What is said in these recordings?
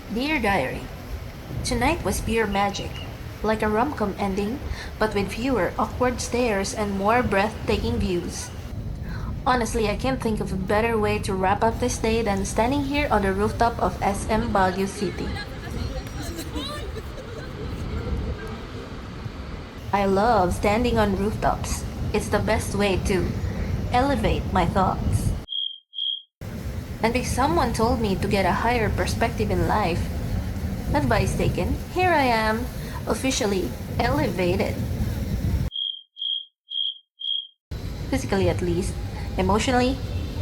Dear Diary, tonight was pure magic, like a rom-com ending, but with fewer awkward stares and more breathtaking views. Honestly, I can't think of a better way to wrap up this day than standing here on the rooftop of SM Baguio City. I love standing on rooftops. It's the best way to elevate my thoughts. And if someone told me to get a higher perspective in life, advice taken, here I am, officially elevated. Physically at least, emotionally,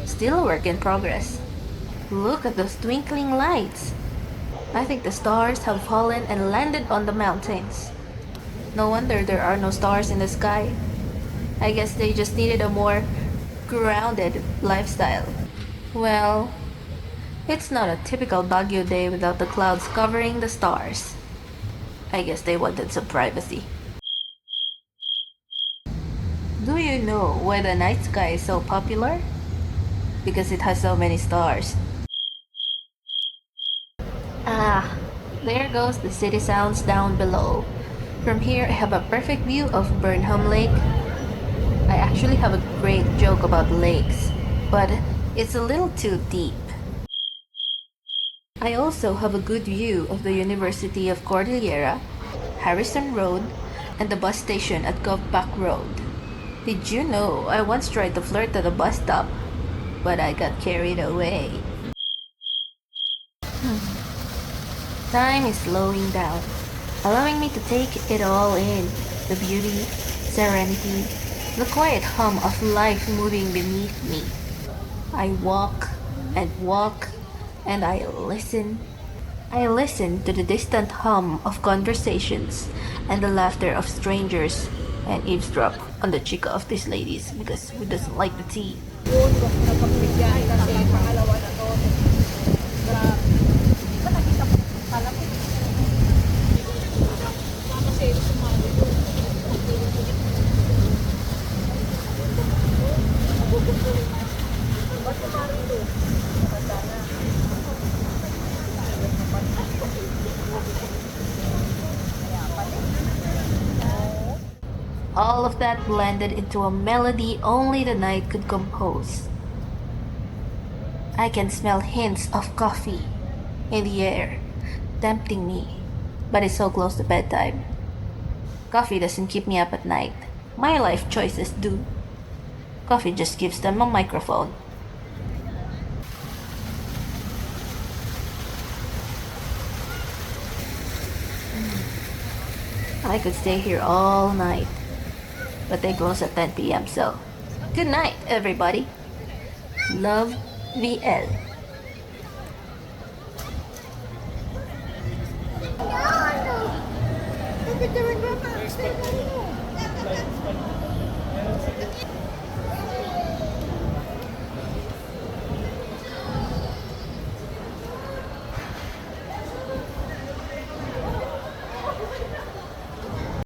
still a work in progress. Look at those twinkling lights. I think the stars have fallen and landed on the mountains. No wonder there are no stars in the sky. I guess they just needed a more grounded lifestyle. Well, it's not a typical Baguio day without the clouds covering the stars. I guess they wanted some privacy. Do you know why the night sky is so popular? Because it has so many stars. Ah, there goes the city sounds down below. From here, I have a perfect view of Burnham Lake. I actually have a great joke about lakes, but it's a little too deep. I also have a good view of the University of Cordillera, Harrison Road, and the bus station at Govback Road. Did you know I once tried to flirt at a bus stop, but I got carried away? Time is slowing down, allowing me to take it all in. The beauty, serenity, the quiet hum of life moving beneath me. I walk and walk and I listen. I listen to the distant hum of conversations and the laughter of strangers and eavesdrop on the chica of these ladies because who doesn't like the tea? Yun, wag na pagbigyan kasi pangalawa na to. Grabe. Di ba nakita ko? Kala ko. Kasi sumali ko. Ba't sumali to? Matanda na. All of that blended into a melody only the night could compose. I can smell hints of coffee in the air, tempting me, but it's so close to bedtime. Coffee doesn't keep me up at night. My life choices do. Coffee just gives them a microphone. I could stay here all night, but they close at 10 p.m. So, good night, everybody. Love, VL. Pipicturean ko pa.